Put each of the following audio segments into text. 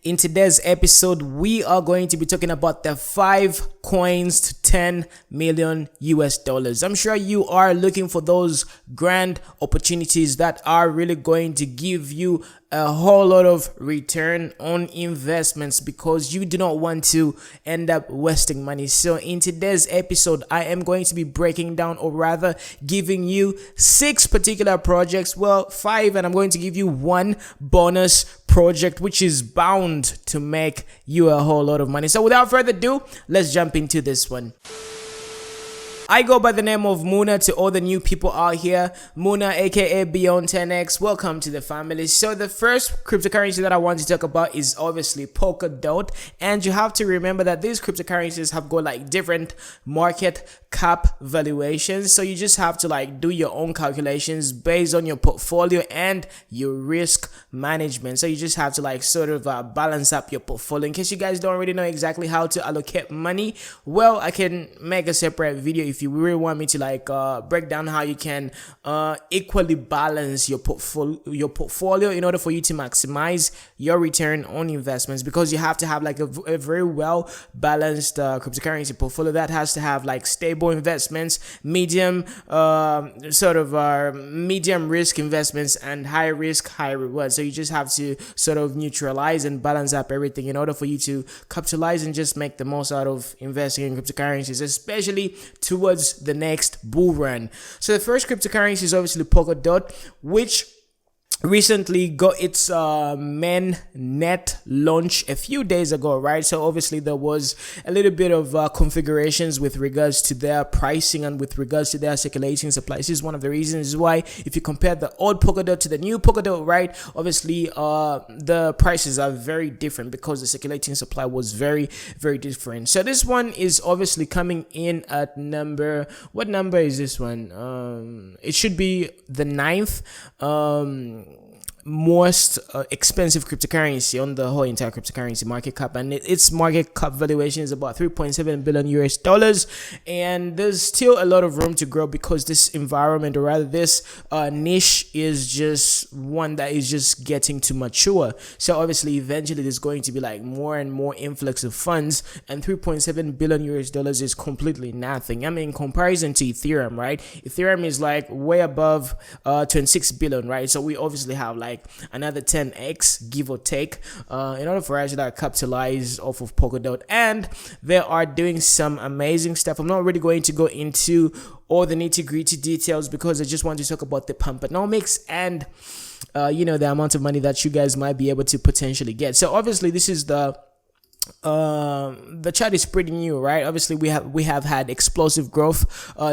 In today's episode, we are going to be talking about the 5 coins to 10 million US dollars. I'm sure you are looking for those grand opportunities that are really going to give you a whole lot of return on investments because you do not want to end up wasting money. So in today's episode, I am going to be breaking down, or rather giving you 6 particular projects, well 5, and I'm going to give you one bonus project which is bound to make you a whole lot of money. So without further ado, let's jump into this one. I go by the name of Muna to all the new people out here. Muna, aka Beyond 10x. Welcome to the family. So the first cryptocurrency that I want to talk about is obviously Polkadot Dot, and you have to remember that these cryptocurrencies have got like different market cap valuations. So you just have to like do your own calculations based on your portfolio and your risk management. So you just have to like sort of balance up your portfolio. In case you guys don't really know exactly how to allocate money, well, I can make a separate video if you really want me to like break down how you can equally balance your portfolio in order for you to maximize your return on investments, because you have to have like a very well balanced cryptocurrency portfolio that has to have like stable investments, medium medium risk investments, and high risk high reward. So you just have to sort of neutralize and balance up everything in order for you to capitalize and just make the most out of investing in cryptocurrencies, especially towards the next bull run. So the first cryptocurrency is obviously Polkadot Dot, which recently got its main net launch a few days ago, right? So obviously there was a little bit of configurations with regards to their pricing and with regards to their circulating supply. This is one of the reasons why, if you compare the old Polkadot to the new Polkadot, right, obviously the prices are very different because the circulating supply was very different. So this one is obviously coming in at what number is this one? It should be the 9th most expensive cryptocurrency on the whole entire cryptocurrency market cap, and its market cap valuation is about 3.7 billion US dollars, and there's still a lot of room to grow because this environment, or rather this niche, is just one that is just getting to mature. So obviously eventually there's going to be like more and more influx of funds, and 3.7 billion US dollars is completely nothing. I mean, in comparison to Ethereum, right? Ethereum is like way above 26 billion, right? So we obviously have like another 10x, give or take, in order for us to like capitalize off of Polkadot Dot. And they are doing some amazing stuff. I'm not really going to go into all the nitty-gritty details because I just want to talk about the pumponomics and the amount of money that you guys might be able to potentially get. So obviously this is the chart is pretty new, right? Obviously we have had explosive growth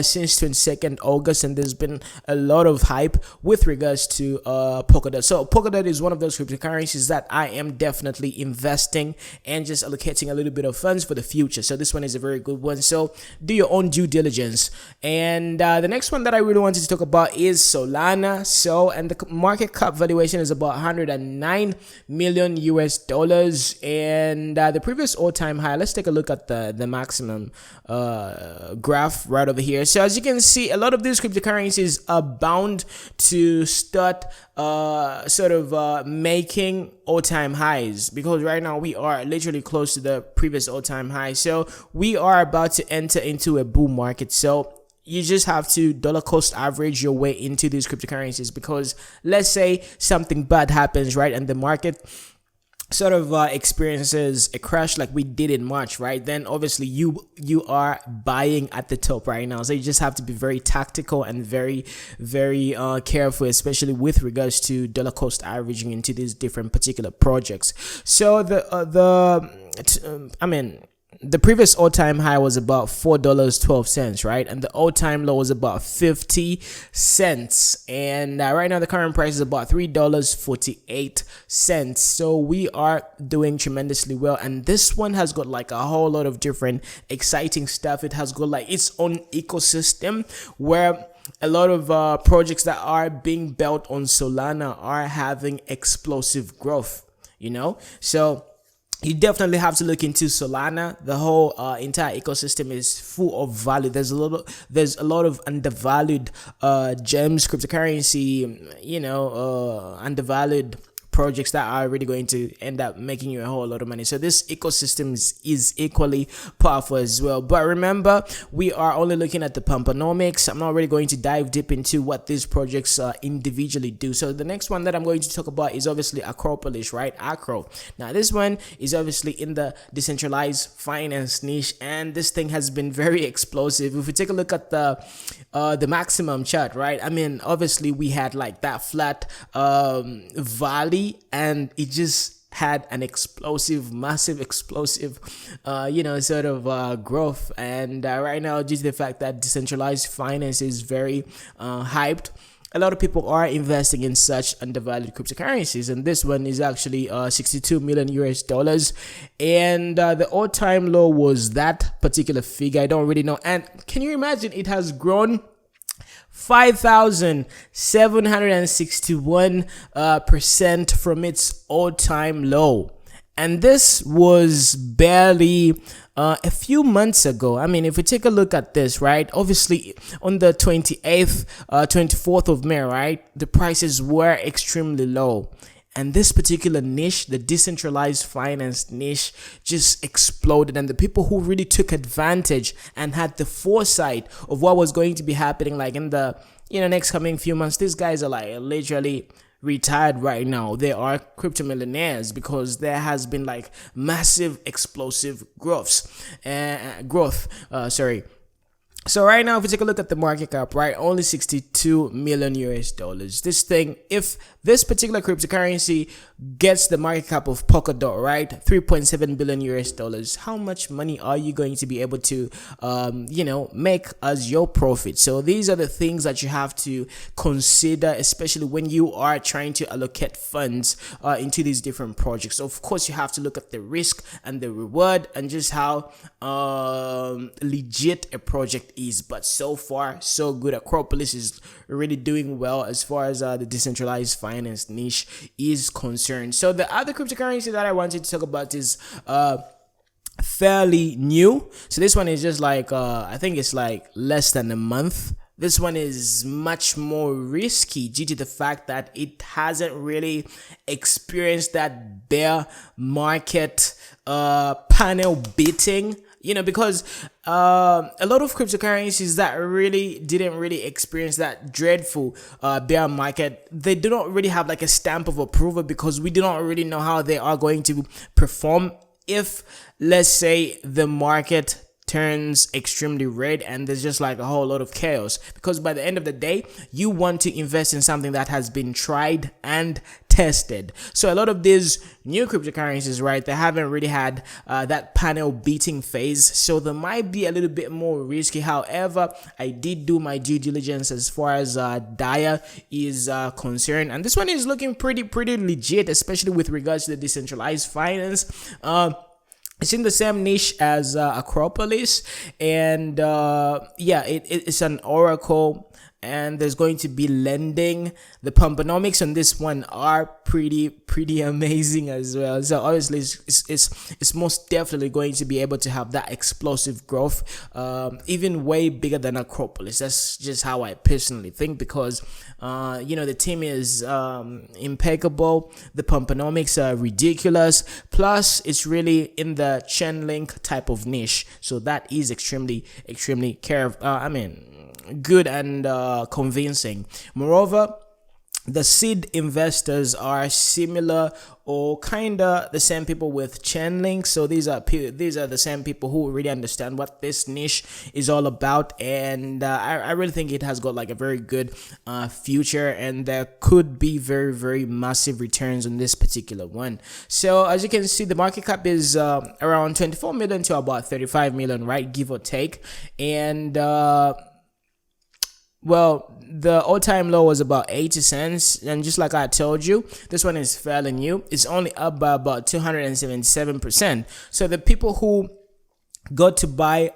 since 22nd August, and there's been a lot of hype with regards to Polkadot. So Polkadot is one of those cryptocurrencies that I am definitely investing and just allocating a little bit of funds for the future. So this one is a very good one, so do your own due diligence. And the next one that I really wanted to talk about is Solana. And the market cap valuation is about 109 million US dollars, and the previous all-time high, let's take a look at the maximum graph right over here. So as you can see, a lot of these cryptocurrencies are bound to start making all-time highs, because right now we are literally close to the previous all-time high. So we are about to enter into a bull market. So you just have to dollar cost average your way into these cryptocurrencies, because let's say something bad happens, right, and the market experiences a crash like we did in March, right? Then obviously you are buying at the top right now. So you just have to be very tactical and very careful, especially with regards to dollar cost averaging into these different particular projects. So the previous all-time high was about $4.12, right? And the all-time low was about 50 cents. And right now the current price is about $3.48. So we are doing tremendously well. And this one has got like a whole lot of different exciting stuff. It has got like its own ecosystem where a lot of projects that are being built on Solana are having explosive growth, So you definitely have to look into Solana. The whole entire ecosystem is full of value. There's a lot of undervalued gems, cryptocurrency, undervalued projects that are really going to end up making you a whole lot of money. So this ecosystem is equally powerful as well. But remember, we are only looking at the pumponomics. I'm not really going to dive deep into what these projects individually do. So the next one that I'm going to talk about is obviously Acropolis, right? Acro. Now this one is obviously in the decentralized finance niche, and this thing has been very explosive. If we take a look at the maximum chart, right? I mean, obviously we had like that flat valley, and it just had an explosive, massive explosive sort of growth. And right now, due to the fact that decentralized finance is very hyped, a lot of people are investing in such undervalued cryptocurrencies, and this one is actually 62 million US dollars, and the all-time low was that particular figure. I don't really know. And can you imagine, it has grown 5,761% from its all-time low, and this was barely a few months ago. I mean, if we take a look at this, right, obviously on the 24th of May, right, the prices were extremely low. And this particular niche, the decentralized finance niche, just exploded. And the people who really took advantage and had the foresight of what was going to be happening, like in the next coming few months, these guys are like literally retired right now. They are crypto millionaires because there has been like massive explosive growth. So right now, if we take a look at the market cap, right, only 62 million US dollars. This thing, if this particular cryptocurrency gets the market cap of Polkadot, right, 3.7 billion US dollars, how much money are you going to be able to, make as your profit? So these are the things that you have to consider, especially when you are trying to allocate funds into these different projects. So of course, you have to look at the risk and the reward and just how legit a project is. But so far so good. Acropolis is really doing well as far as the decentralized finance niche is concerned. So the other cryptocurrency that I wanted to talk about is fairly new. So this one is just like I think it's like less than a month. This one is much more risky due to the fact that it hasn't really experienced that bear market panel beating. Because a lot of cryptocurrencies that really didn't really experience that dreadful bear market, they do not really have like a stamp of approval, because we do not really know how they are going to perform if, let's say, the market turns extremely red and there's just like a whole lot of chaos. Because by the end of the day, you want to invest in something that has been tried and tested. So a lot of these new cryptocurrencies, right, they haven't really had that panel beating phase, so they might be a little bit more risky. However, I did do my due diligence as far as Dia is concerned, and this one is looking pretty legit, especially with regards to the decentralized finance. It's in the same niche as Acropolis, and it's an oracle, and there's going to be lending. The pumponomics on this one are pretty amazing as well. So obviously it's most definitely going to be able to have that explosive growth, even way bigger than Acropolis. That's just how I personally think, because the team is impeccable, the pumponomics are ridiculous, plus it's really in the Chainlink type of niche, so that is extremely good and convincing. Moreover, the seed investors are similar or kinda the same people with Chainlink. So these are the same people who really understand what this niche is all about, and I really think it has got like a very good future, and there could be very massive returns on this particular one. So as you can see, the market cap is around 24 million to about 35 million, right, give or take, and the all-time low was about 80 cents, and just like I told you, this one is fairly new. It's only up by about 277%. So the people who got to buy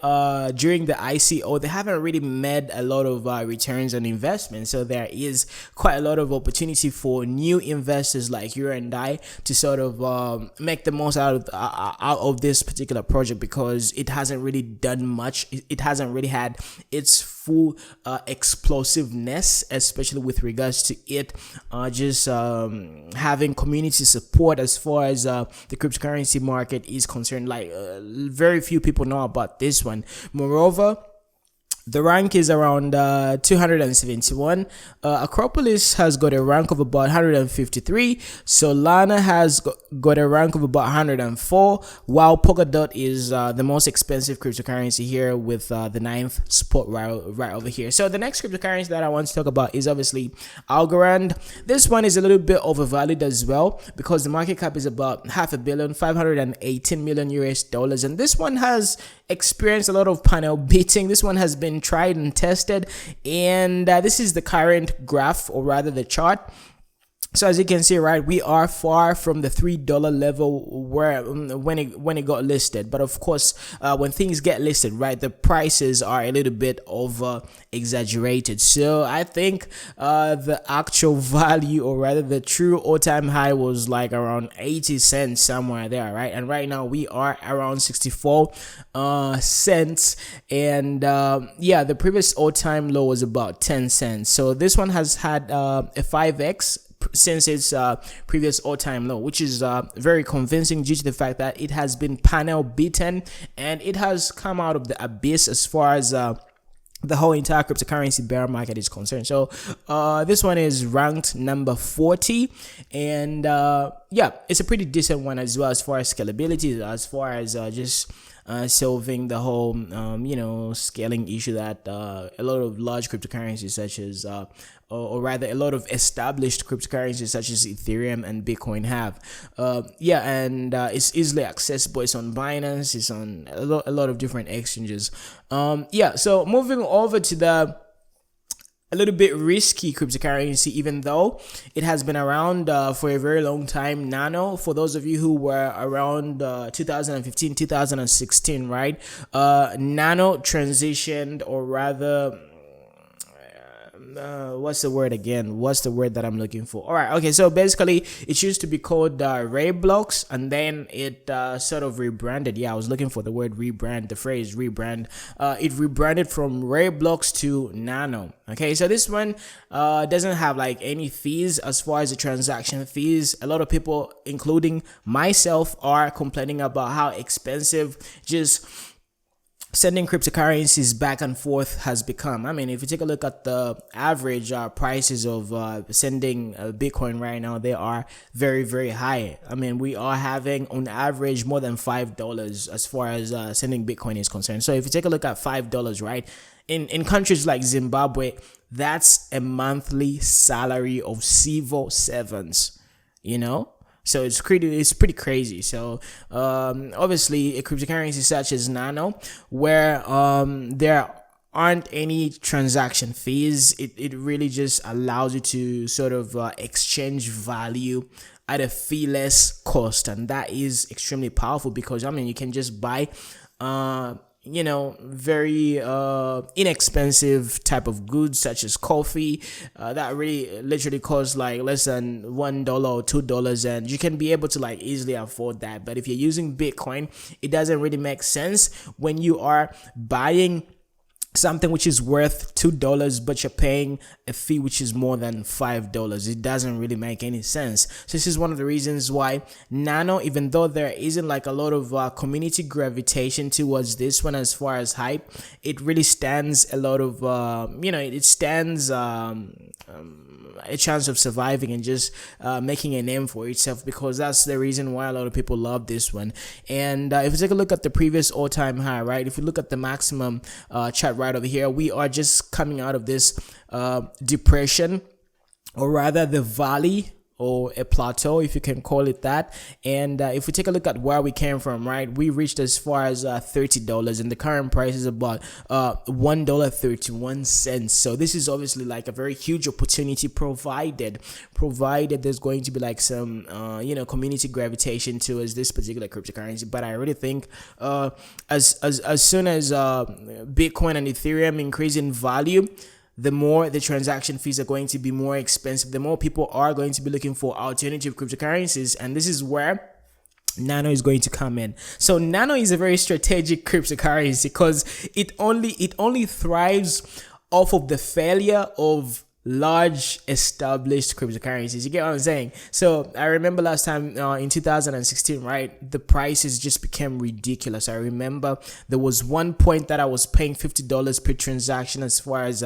during the ICO, they haven't really made a lot of returns on investment. So there is quite a lot of opportunity for new investors like you and I to sort of make the most out of this particular project, because it hasn't really done much. It hasn't really had its full explosiveness, especially with regards to it just having community support as far as the cryptocurrency market is concerned. Like very few people know about this one. Moreover, the rank is around 271. Acropolis has got a rank of about 153. Solana has got a rank of about 104, while Polkadot is the most expensive cryptocurrency here with the 9th spot right over here. So the next cryptocurrency that I want to talk about is obviously Algorand. This one is a little bit overvalued as well because the market cap is about $500 million, 518 million US dollars, and this one has experienced a lot of panel beating. This one has been tried and tested, and this is the current graph, or rather the chart. So as you can see, right, we are far from the $3 level where when it got listed. But of course, when things get listed, right, the prices are a little bit over exaggerated. So I think the actual value, or rather the true all-time high, was like around 80 cents somewhere there, right? And right now we are around 64 cents, and yeah, the previous all-time low was about 10 cents. So this one has had a 5x since its previous all-time low, which is very convincing due to the fact that it has been panel beaten and it has come out of the abyss as far as the whole entire cryptocurrency bear market is concerned. So this one is ranked number 40, and yeah, it's a pretty decent one as well as far as scalability, as far as just solving the whole you know, scaling issue that a lot of large cryptocurrencies such as or rather a lot of established cryptocurrencies such as Ethereum and Bitcoin have. Yeah, and it's easily accessible. It's on Binance, it's on a lot of different exchanges. Yeah, so moving over to the a little bit risky cryptocurrency, even though it has been around for a very long time. Nano, for those of you who were around 2015, 2016, right? Nano transitioned, or rather, what's the word again? What's the word that I'm looking for? All right, okay, so basically it used to be called Ray Blocks, and then it sort of rebranded. Yeah, I was looking for the word rebrand, the phrase rebrand. It rebranded from Ray Blocks to Nano. Okay, so this one doesn't have like any fees as far as the transaction fees. A lot of people, including myself, are complaining about how expensive just sending cryptocurrencies back and forth has become. I mean, if you take a look at the average prices of sending Bitcoin right now, they are very, very high. I mean, we are having on average more than $5 as far as sending Bitcoin is concerned. So if you take a look at $5, right, in countries like Zimbabwe, that's a monthly salary of civil servants, you know? So it's pretty crazy. So obviously a cryptocurrency such as Nano, where there aren't any transaction fees, it really just allows you to sort of exchange value at a fee-less cost, and that is extremely powerful because, I mean, you can just buy you know, very inexpensive type of goods such as coffee that really literally costs like less than $1 or $2, and you can be able to like easily afford that. But if you're using Bitcoin, it doesn't really make sense when you are buying something which is worth $2, but you're paying a fee which is more than $5. It doesn't really make any sense. So this is one of the reasons why Nano, even though there isn't like a lot of community gravitation towards this one as far as hype, it really stands a lot of you know, it stands a chance of surviving and just making a name for itself, because that's the reason why a lot of people love this one. And if you take a look at the previous all-time high, right, if you look at the maximum chart right over here, we are just coming out of this depression, or rather the valley, or a plateau, if you can call it that. And if we take a look at where we came from, right, we reached as far as $30, and the current price is about $1.31. So this is obviously like a very huge opportunity, provided there's going to be like some you know, community gravitation towards this particular cryptocurrency. But I really think as soon as Bitcoin and Ethereum increase in value, the more the transaction fees are going to be more expensive, the more people are going to be looking for alternative cryptocurrencies, and this is where Nano is going to come in. So Nano is a very strategic cryptocurrency because it only thrives off of the failure of large established cryptocurrencies. You get what I'm saying? So I remember last time in 2016, right, the prices just became ridiculous. I remember there was one point that I was paying $50 per transaction as far as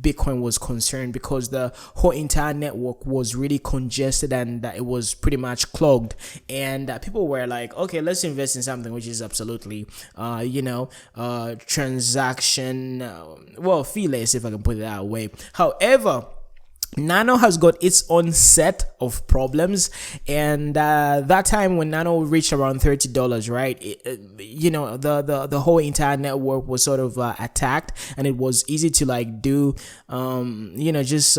Bitcoin was concerned, because the whole entire network was really congested and it was pretty much clogged, and people were like, okay, let's invest in something which is absolutely transaction feeless, if I can put it that way. However, Nano has got its own set of problems, and that time when Nano reached around $30, right, the whole entire network was sort of attacked, and it was easy to like do just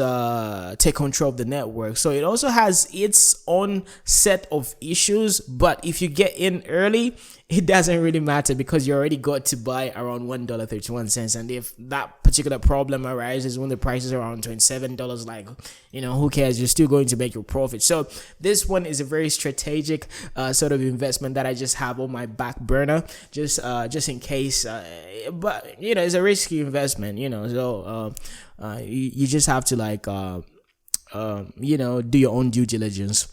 take control of the network. So it also has its own set of issues, but if you get in early, it doesn't really matter because you already got to buy around $1.31, and if that particular problem arises when the price is around $27, like, who cares? You're still going to make your profit. So this one is a very strategic sort of investment that I just have on my back burner, just in case, but it's a risky investment, so you just have to like do your own due diligence.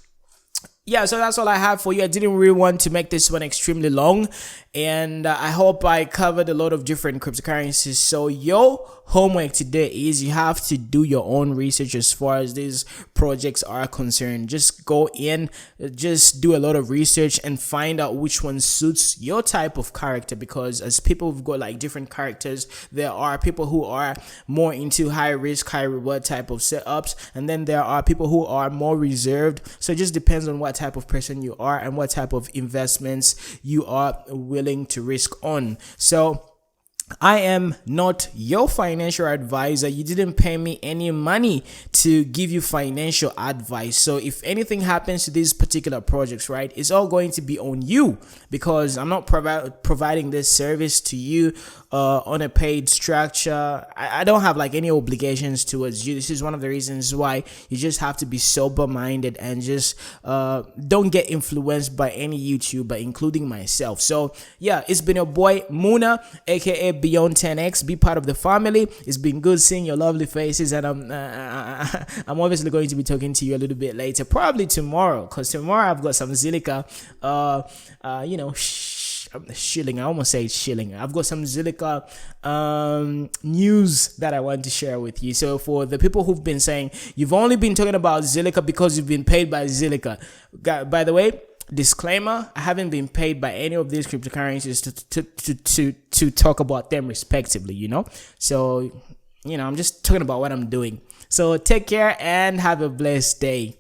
Yeah, so that's all I have for you. I didn't really want to make this one extremely long, and I hope I covered a lot of different cryptocurrencies. So your homework today is you have to do your own research as far as these projects are concerned. Just go in, just do a lot of research and find out which one suits your type of character, because as people who've got like different characters, there are people who are more into high risk, high reward type of setups, and then there are people who are more reserved. So it just depends on what type of person you are and what type of investments you are willing to risk on. So I am not your financial advisor. You didn't pay me any money to give you financial advice. So if anything happens to these particular projects, right, it's all going to be on you, because I'm not providing this service to you on a paid structure. I don't have like any obligations towards you. This is one of the reasons why you just have to be sober minded and just don't get influenced by any YouTuber, including myself. So yeah, it's been your boy Muna, aka Beyond 10x. Be part of the family. It's been good seeing your lovely faces, and I'm obviously going to be talking to you a little bit later, probably tomorrow, because tomorrow I've got some Zilliqa shilling. I almost say shilling. I've got some Zilliqa news that I want to share with you. So for the people who've been saying you've only been talking about Zilliqa because you've been paid by Zilliqa, by the way, disclaimer, I haven't been paid by any of these cryptocurrencies to talk about them respectively, so I'm just talking about what I'm doing. So take care and have a blessed day.